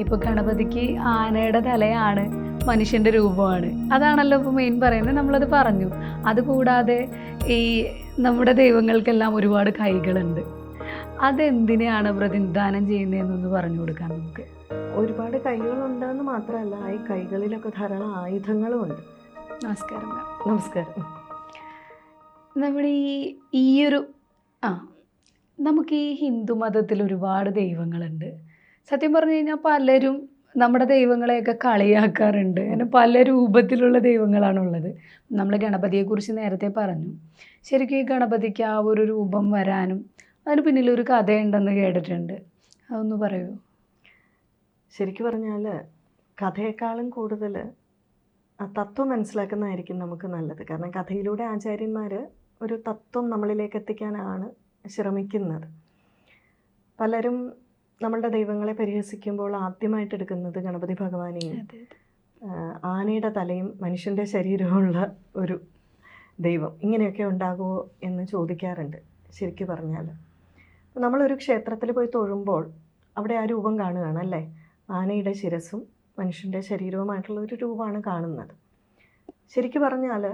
ഇപ്പോൾ ഗണപതിക്ക് ആനയുടെ തലയാണ്, മനുഷ്യൻ്റെ രൂപമാണ്. അതാണല്ലോ ഇപ്പോൾ മെയിൻ പറയുന്നത്. നമ്മളത് പറഞ്ഞു. അതുകൂടാതെ ഈ നമ്മുടെ ദൈവങ്ങൾക്കെല്ലാം ഒരുപാട് കൈകളുണ്ട്. അതെന്തിനെയാണ് പ്രതിനിധാനം ചെയ്യുന്നതെന്നൊന്ന് പറഞ്ഞു കൊടുക്കാം നമുക്ക്. ഒരുപാട് കൈകളുണ്ടെന്ന് മാത്രമല്ല, ഈ കൈകളിലൊക്കെ ധാരാളം ആയുധങ്ങളും ഉണ്ട്. നമസ്കാരം മാം. നമസ്കാരം. നമ്മുടെ ഈയൊരു നമുക്ക് ഈ ഹിന്ദു മതത്തിൽ ഒരുപാട് ദൈവങ്ങളുണ്ട്. സത്യം പറഞ്ഞു കഴിഞ്ഞാൽ പലരും നമ്മുടെ ദൈവങ്ങളെയൊക്കെ കളിയാക്കാറുണ്ട്. അങ്ങനെ പല രൂപത്തിലുള്ള ദൈവങ്ങളാണുള്ളത്. നമ്മൾ ഗണപതിയെക്കുറിച്ച് നേരത്തെ പറഞ്ഞു. ശരിക്കും ഈ ഗണപതിക്ക് ആ ഒരു രൂപം വരാനും അതിന് പിന്നിലൊരു കഥയുണ്ടെന്ന് കേട്ടിട്ടുണ്ട്. അതൊന്ന് പറയൂ. ശരിക്കും പറഞ്ഞാൽ കഥയെക്കാളും കൂടുതൽ തത്വം മനസ്സിലാക്കുന്നതായിരിക്കും നമുക്ക് നല്ലത്. കാരണം കഥയിലൂടെ ആചാര്യന്മാർ ഒരു തത്വം നമ്മളിലേക്ക് എത്തിക്കാനാണ് ശ്രമിക്കുന്നത്. പലരും നമ്മളുടെ ദൈവങ്ങളെ പരിഹസിക്കുമ്പോൾ ആദ്യമായിട്ട് എടുക്കുന്നത് ഗണപതി ഭഗവാനെയും ആനയുടെ തലയും മനുഷ്യൻ്റെ ശരീരമുള്ള ഒരു ദൈവം ഇങ്ങനെയൊക്കെ ഉണ്ടാകുമോ എന്ന് ചോദിക്കാറുണ്ട്. ശരിക്കും പറഞ്ഞാൽ നമ്മളൊരു ക്ഷേത്രത്തിൽ പോയി തൊഴുമ്പോൾ അവിടെ ആ രൂപം കാണുകയാണ് അല്ലേ. ആനയുടെ ശിരസും മനുഷ്യൻ്റെ ശരീരവുമായിട്ടുള്ള ഒരു രൂപമാണ് കാണുന്നത്. ശരിക്കും പറഞ്ഞാൽ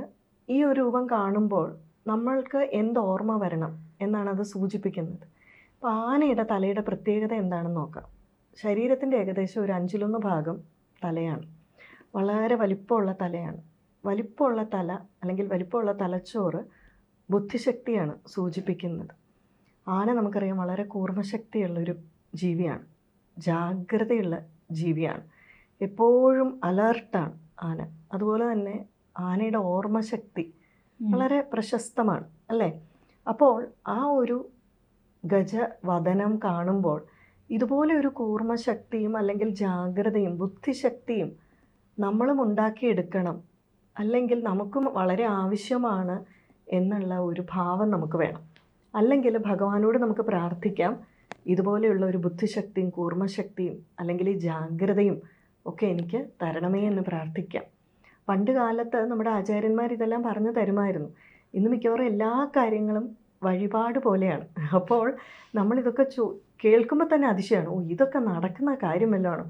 ഈ ഒരു രൂപം കാണുമ്പോൾ നമ്മൾക്ക് എന്ത് ഓർമ്മ വരണം എന്നാണ് അത് സൂചിപ്പിക്കുന്നത്. അപ്പോൾ ആനയുടെ തലയുടെ പ്രത്യേകത എന്താണെന്ന് നോക്കാം. ശരീരത്തിൻ്റെ ഏകദേശം ഒരു 1/5 ഭാഗം തലയാണ്. വളരെ വലിപ്പമുള്ള തലയാണ്. വലിപ്പമുള്ള തല അല്ലെങ്കിൽ വലിപ്പമുള്ള തലച്ചോറ് ബുദ്ധിശക്തിയാണ് സൂചിപ്പിക്കുന്നത്. ആന നമുക്കറിയാം വളരെ കൂർമ്മശക്തിയുള്ളൊരു ജീവിയാണ്, ജാഗ്രതയുള്ള ജീവിയാണ്, എപ്പോഴും അലേർട്ടാണ് ആന. അതുപോലെ തന്നെ ആനയുടെ ഓർമ്മശക്തി വളരെ പ്രശസ്തമാണ് അല്ലേ. അപ്പോൾ ആ ഒരു ഗജവദനം കാണുമ്പോൾ ഇതുപോലെ ഒരു കൂർമ്മശക്തിയും അല്ലെങ്കിൽ ജാഗ്രതയും ബുദ്ധിശക്തിയും നമ്മളും ഉണ്ടാക്കിയെടുക്കണം, അല്ലെങ്കിൽ നമുക്കും വളരെ ആവശ്യമാണ് എന്നുള്ള ഒരു ഭാവം നമുക്ക് വേണം. അല്ലെങ്കിൽ ഭഗവാനോട് നമുക്ക് പ്രാർത്ഥിക്കാം, ഇതുപോലെയുള്ള ഒരു ബുദ്ധിശക്തിയും കൂർമ്മശക്തിയും അല്ലെങ്കിൽ ഈ ജാഗ്രതയും ഒക്കെ എനിക്ക് തരണമേ എന്ന് പ്രാർത്ഥിക്കാം. പണ്ട് കാലത്ത് നമ്മുടെ ആചാര്യന്മാർ ഇതെല്ലാം പറഞ്ഞു തരുമായിരുന്നു. ഇന്ന് മിക്കവാറും എല്ലാ കാര്യങ്ങളും വഴിപാട് പോലെയാണ്. അപ്പോൾ നമ്മളിതൊക്കെ കേൾക്കുമ്പോൾ തന്നെ അതിശയമാണ്, ഇതൊക്കെ നടക്കുന്ന കാര്യമല്ലാണോ,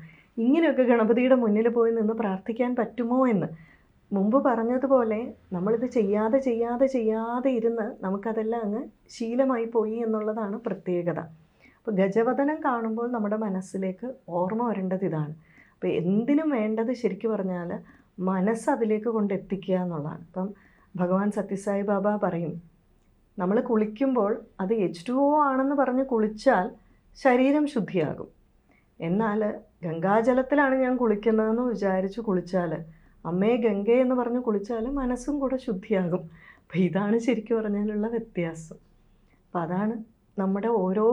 ഇങ്ങനെയൊക്കെ ഗണപതിയുടെ മുന്നിൽ പോയി നിന്ന് പ്രാർത്ഥിക്കാൻ പറ്റുമോ എന്ന്. മുമ്പ് പറഞ്ഞതുപോലെ നമ്മളിത് ചെയ്യാതെ ഇരുന്ന് നമുക്കതെല്ലാം അങ്ങ് ശീലമായി പോയി എന്നുള്ളതാണ് പ്രത്യേകത. അപ്പോൾ ഗജവദനം കാണുമ്പോൾ നമ്മുടെ മനസ്സിലേക്ക് ഓർമ്മ വരേണ്ടത് ഇതാണ്. അപ്പോൾ എന്തിനും വേണ്ടത് ശരിക്കും പറഞ്ഞാൽ മനസ്സ് അതിലേക്ക് കൊണ്ടെത്തിക്കുക എന്നുള്ളതാണ്. ഇപ്പം ഭഗവാൻ സത്യസായി ബാബ പറയും, നമ്മൾ കുളിക്കുമ്പോൾ അത് H2O ആണെന്ന് പറഞ്ഞ് കുളിച്ചാൽ ശരീരം ശുദ്ധിയാകും. എന്നാൽ ഗംഗാജലത്തിലാണ് ഞാൻ കുളിക്കുന്നതെന്ന് വിചാരിച്ച് കുളിച്ചാൽ, അമ്മേ ഗംഗേ എന്ന് പറഞ്ഞ് കുളിച്ചാൽ മനസ്സും കൂടെ ശുദ്ധിയാകും. അപ്പോൾ ഇതാണ് ശരിക്കും പറഞ്ഞാലുള്ള വ്യത്യാസം. അപ്പോൾ അതാണ് നമ്മുടെ ഓരോ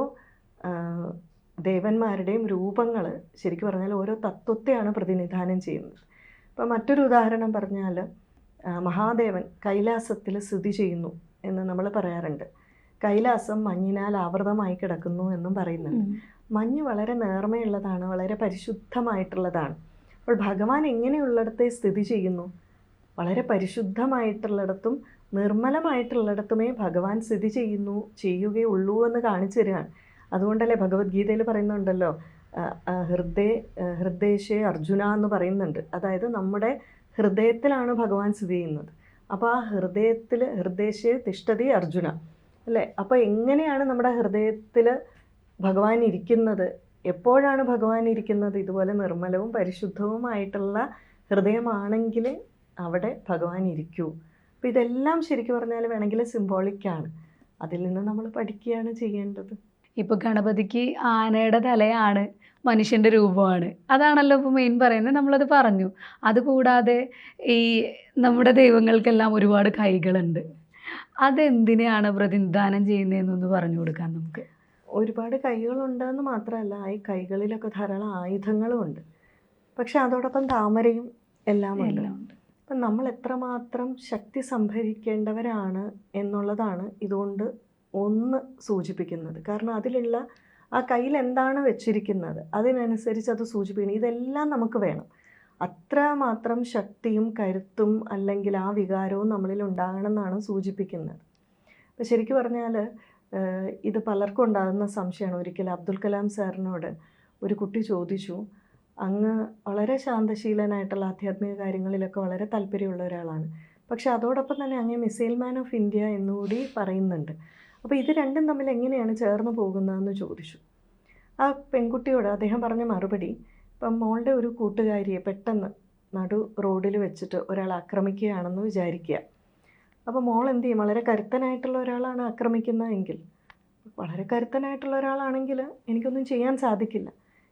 ദേവന്മാരുടെയും രൂപങ്ങൾ ശരിക്കും പറഞ്ഞാൽ ഓരോ തത്വത്തെയാണ് പ്രതിനിധാനം ചെയ്യുന്നത്. ഇപ്പോൾ മറ്റൊരു ഉദാഹരണം പറഞ്ഞാൽ മഹാദേവൻ കൈലാസത്തിൽ സ്ഥിതി ചെയ്യുന്നു എന്ന് നമ്മൾ പറയാറുണ്ട്. കൈലാസം മഞ്ഞിനാൽ ആവൃതമായി കിടക്കുന്നു എന്നും പറയുന്നുണ്ട്. മഞ്ഞ് വളരെ നേർമയുള്ളതാണ്, വളരെ പരിശുദ്ധമായിട്ടുള്ളതാണ്. അപ്പോൾ ഭഗവാൻ എങ്ങനെയുള്ളിടത്തെ സ്ഥിതി ചെയ്യുന്നു? വളരെ പരിശുദ്ധമായിട്ടുള്ളിടത്തും നിർമ്മലമായിട്ടുള്ളിടത്തുമേ ഭഗവാൻ സ്ഥിതി ചെയ്യുകയുള്ളൂ എന്ന് കാണിച്ചു തരികയാണ്. അതുകൊണ്ടല്ലേ ഭഗവത്ഗീതയിൽ പറയുന്നുണ്ടല്ലോ, ഹൃദയശേ അർജുന എന്ന് പറയുന്നുണ്ട്. അതായത് നമ്മുടെ ഹൃദയത്തിലാണ് ഭഗവാൻ സ്ഥിതി ചെയ്യുന്നത്. അപ്പോൾ ആ ഹൃദയശേ തിഷ്ഠതി അർജുന അല്ലേ. അപ്പോൾ എങ്ങനെയാണ് നമ്മുടെ ഹൃദയത്തിൽ ഭഗവാൻ ഇരിക്കുന്നത്? എപ്പോഴാണ് ഭഗവാൻ ഇരിക്കുന്നത്? ഇതുപോലെ നിർമ്മലവും പരിശുദ്ധവുമായിട്ടുള്ള ഹൃദയമാണെങ്കിൽ അവിടെ ഭഗവാൻ ഇരിക്കൂ. അപ്പോൾ ഇതെല്ലാം ശരിക്കും പറഞ്ഞാൽ വേണമെങ്കിൽ സിംബോളിക്കാണ്. അതിൽ നിന്ന് നമ്മൾ പഠിക്കുകയാണ് ചെയ്യേണ്ടത്. ഇപ്പോൾ ഗണപതിക്ക് ആനയുടെ തലയാണ്, മനുഷ്യൻ്റെ രൂപമാണ്. അതാണല്ലോ ഇപ്പോൾ മെയിൻ പറയുന്നത്. നമ്മളത് പറഞ്ഞു. അതുകൂടാതെ ഈ നമ്മുടെ ദൈവങ്ങൾക്കെല്ലാം ഒരുപാട് കൈകളുണ്ട്. അതെന്തിനെയാണ് പ്രതിനിധാനം ചെയ്യുന്നതെന്നൊന്ന് പറഞ്ഞു കൊടുക്കാം നമുക്ക്. ഒരുപാട് കൈകളുണ്ടെന്ന് മാത്രമല്ല, ഈ കൈകളിലൊക്കെ ധാരാളം ആയുധങ്ങളും ഉണ്ട്. പക്ഷെ അതോടൊപ്പം താമരയും എല്ലാം ഉണ്ട്. അപ്പം നമ്മൾ എത്രമാത്രം ശക്തി സംഭരിക്കേണ്ടവരാണ് എന്നുള്ളതാണ് ഇതുകൊണ്ട് ഒന്ന് സൂചിപ്പിക്കുന്നത്. കാരണം അതിലുള്ള ആ കയ്യിൽ എന്താണ് വെച്ചിരിക്കുന്നത് അതിനനുസരിച്ച് അത് സൂചിപ്പിക്കണം. ഇതെല്ലാം നമുക്ക് വേണം. അത്രമാത്രം ശക്തിയും കരുത്തും അല്ലെങ്കിൽ ആ വികാരവും നമ്മളിൽ ഉണ്ടാകണം എന്നാണ് സൂചിപ്പിക്കുന്നത്. അപ്പോൾ ശരിക്കും പറഞ്ഞാൽ ഇത് പലർക്കും ഉണ്ടാകുന്ന സംശയമാണ്. ഒരിക്കൽ അബ്ദുൽ കലാം സാറിനോട് ഒരു കുട്ടി ചോദിച്ചു, അങ്ങ് വളരെ ശാന്തശീലനായിട്ടുള്ള ആധ്യാത്മിക കാര്യങ്ങളിലൊക്കെ വളരെ താല്പര്യമുള്ള ഒരാളാണ്. പക്ഷെ അതോടൊപ്പം തന്നെ അങ്ങേ മിസൈൽ മാൻ ഓഫ് ഇന്ത്യ എന്നുകൂടി പറയുന്നുണ്ട്. അപ്പോൾ ഇത് രണ്ടും തമ്മിൽ എങ്ങനെയാണ് ചേർന്ന് പോകുന്നതെന്ന് ചോദിച്ചു. ആ പെൺകുട്ടിയോട് അദ്ദേഹം പറഞ്ഞ മറുപടി, ഇപ്പം മോളുടെ ഒരു കൂട്ടുകാരിയെ പെട്ടെന്ന് നടു റോഡിൽ വെച്ചിട്ട് ഒരാൾ ആക്രമിക്കുകയാണെന്ന് വിചാരിക്കുക. അപ്പോൾ മോൾ എന്ത് ചെയ്യും? വളരെ കരുത്തനായിട്ടുള്ള ഒരാളാണ് ആക്രമിക്കുന്നതെങ്കിൽ, വളരെ കരുത്തനായിട്ടുള്ള ഒരാളാണെങ്കിൽ എനിക്കൊന്നും ചെയ്യാൻ സാധിക്കില്ല.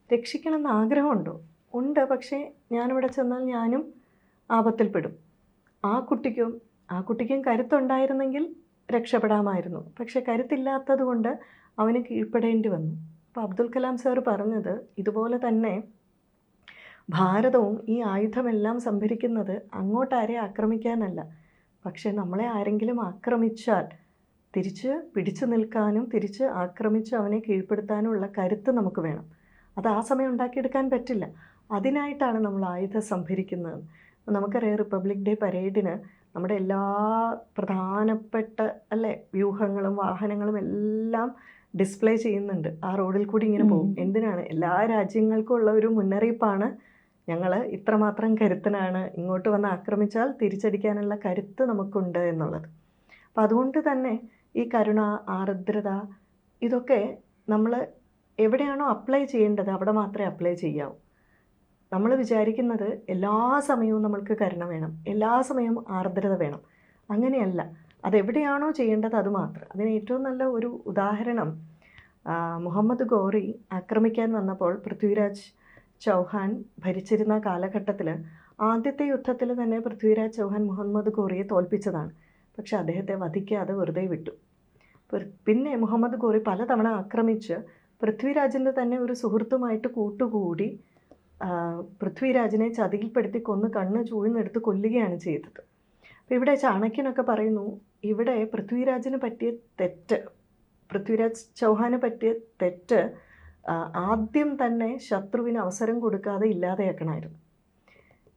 രക്ഷിക്കണമെന്ന് ആഗ്രഹമുണ്ടോ? ഉണ്ട്. പക്ഷേ ഞാനിവിടെ ചെന്നാൽ ഞാനും ആപത്തിൽപ്പെടും. ആ കുട്ടിക്കും കരുത്തുണ്ടായിരുന്നെങ്കിൽ രക്ഷപ്പെടാമായിരുന്നു. പക്ഷെ കരുത്തില്ലാത്തത് കൊണ്ട് അവന് കീഴ്പ്പെടേണ്ടി വന്നു. അപ്പോൾ അബ്ദുൽ കലാം സാർ പറഞ്ഞത് ഇതുപോലെ തന്നെ ഭാരതവും ഈ ആയുധമെല്ലാം സംഭരിക്കുന്നത് അങ്ങോട്ടാരെ ആക്രമിക്കാനല്ല, പക്ഷെ നമ്മളെ ആരെങ്കിലും ആക്രമിച്ചാൽ തിരിച്ച് പിടിച്ചു നിൽക്കാനും തിരിച്ച് ആക്രമിച്ച് അവനെ കീഴ്പ്പെടുത്താനുമുള്ള കരുത്ത് നമുക്ക് വേണം. അത് ആ സമയം ഉണ്ടാക്കിയെടുക്കാൻ പറ്റില്ല. അതിനായിട്ടാണ് നമ്മൾ ആയുധം സംഭരിക്കുന്നത്. നമുക്കറിയാം, റിപ്പബ്ലിക് ഡേ പരേഡിന് നമ്മുടെ എല്ലാ പ്രധാനപ്പെട്ട വ്യൂഹങ്ങളും വാഹനങ്ങളും എല്ലാം ഡിസ്പ്ലേ ചെയ്യുന്നുണ്ട്. ആ റോഡിൽ കൂടി ഇങ്ങനെ പോകും. എന്തിനാണ്? എല്ലാ രാജ്യങ്ങൾക്കും ഉള്ള ഒരു മുന്നറിയിപ്പാണ്, ഞങ്ങൾ ഇത്രമാത്രം കരുത്തനാണ്, ഇങ്ങോട്ട് വന്ന് ആക്രമിച്ചാൽ തിരിച്ചടിക്കാനുള്ള കരുത്ത് നമുക്കുണ്ട് എന്നുള്ളത്. അപ്പം അതുകൊണ്ട് തന്നെ ഈ കരുണ, ആർദ്രത, ഇതൊക്കെ നമ്മൾ എവിടെയാണോ അപ്ലൈ ചെയ്യേണ്ടത് അവിടെ മാത്രമേ അപ്ലൈ ചെയ്യാവൂ. നമ്മൾ വിചാരിക്കുന്നത് എല്ലാ സമയവും നമ്മൾക്ക് കരുണ വേണം, എല്ലാ സമയവും ആർദ്രത വേണം. അങ്ങനെയല്ല. അതെവിടെയാണോ ചെയ്യേണ്ടത് അത് മാത്രം. അതിന് ഏറ്റവും നല്ല ഒരു ഉദാഹരണം, മുഹമ്മദ് ഗോറി ആക്രമിക്കാൻ വന്നപ്പോൾ പൃഥ്വിരാജ് ചൗഹാൻ ഭരിച്ചിരുന്ന കാലഘട്ടത്തിൽ ആദ്യത്തെ യുദ്ധത്തിൽ തന്നെ പൃഥ്വിരാജ് ചൗഹാൻ മുഹമ്മദ് ഗോറിയെ തോൽപ്പിച്ചതാണ്. പക്ഷെ അദ്ദേഹത്തെ വധിക്കാതെ വെറുതെ വിട്ടു. പിന്നെ മുഹമ്മദ് ഗോറി പലതവണ ആക്രമിച്ച് പൃഥ്വിരാജിൻ്റെ തന്നെ ഒരു സുഹൃത്തുമായിട്ട് കൂട്ടുകൂടി പൃഥ്വിരാജിനെ ചതിയിൽപ്പെടുത്തി കൊന്ന് കണ്ണ് ചൂഴ്ന്നെടുത്ത് കൊല്ലുകയാണ് ചെയ്തത്. അപ്പോൾ ഇവിടെ ചാണക്യനൊക്കെ പറയുന്നു, ഇവിടെ പൃഥ്വിരാജിന് പറ്റിയ തെറ്റ്, പൃഥ്വിരാജ് ചൗഹാന് പറ്റിയ തെറ്റ് ആദ്യം തന്നെ ശത്രുവിന് അവസരം കൊടുക്കാതെ ഇല്ലാതെയാക്കണമായിരുന്നു.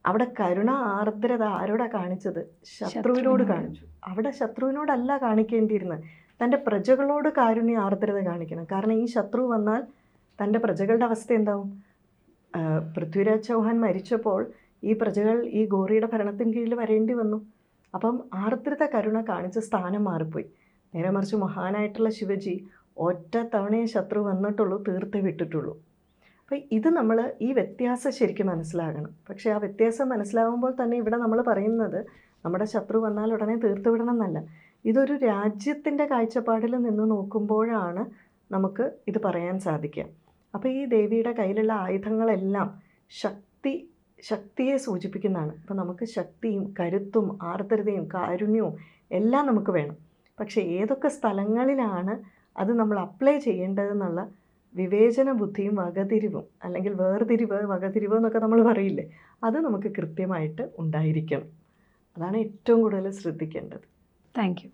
അവിടെ കരുണ, ആർദ്രത ആരോടാ കാണിച്ചത്? ശത്രുവിനോട് കാണിച്ചു. അവിടെ ശത്രുവിനോടല്ല കാണിക്കേണ്ടിയിരുന്നത്, തൻ്റെ പ്രജകളോട് കാരുണ്യ, ആർദ്രത കാണിക്കണം. കാരണം ഈ ശത്രു വന്നാൽ തൻ്റെ പ്രജകളുടെ അവസ്ഥ എന്താവും? പൃഥ്വിരാജ് ചൗഹാൻ മരിച്ചപ്പോൾ ഈ പ്രജകൾ ഈ ഗോറിയുടെ ഭരണത്തിന് കീഴിൽ വരേണ്ടി വന്നു. അപ്പം ആർദ്രത, കരുണ കാണിച്ച സ്ഥാനം മാറിപ്പോയി. നേരെ മറിച്ച് മഹാനായിട്ടുള്ള ശിവജി ഒറ്റ തവണയെ ശത്രു വന്നിട്ടുള്ളൂ, തീർത്തേ വിട്ടിട്ടുള്ളൂ. അപ്പോൾ ഇത് നമ്മൾ ഈ വ്യത്യാസം ശരിക്കും മനസ്സിലാകണം. പക്ഷേ ആ വ്യത്യാസം മനസ്സിലാകുമ്പോൾ തന്നെ ഇവിടെ നമ്മൾ പറയുന്നത് നമ്മുടെ ശത്രു വന്നാൽ ഉടനെ തീർത്ത് വിടണം എന്നല്ല. ഇതൊരു രാജ്യത്തിൻ്റെ കാഴ്ചപ്പാടിൽ നിന്ന് നോക്കുമ്പോഴാണ് നമുക്ക് ഇത് പറയാൻ സാധിക്കുക. അപ്പോൾ ഈ ദേവിയുടെ കയ്യിലുള്ള ആയുധങ്ങളെല്ലാം ശക്തിയെ സൂചിപ്പിക്കുന്നതാണ്. അപ്പോൾ നമുക്ക് ശക്തിയും കരുത്തും ആർദ്രതയും കാരുണ്യവും എല്ലാം നമുക്ക് വേണം. പക്ഷേ ഏതൊക്കെ സ്ഥലങ്ങളിലാണ് അത് നമ്മൾ അപ്ലൈ ചെയ്യേണ്ടതെന്നുള്ള വിവേചന ബുദ്ധിയും വകതിരിവും, അല്ലെങ്കിൽ വകതിരിവ് എന്നൊക്കെ നമ്മൾ പറയില്ലേ, അത് നമുക്ക് കൃത്യമായിട്ട് ഉണ്ടായിരിക്കണം. അതാണ് ഏറ്റവും കൂടുതൽ ശ്രദ്ധിക്കേണ്ടത്. Thank you.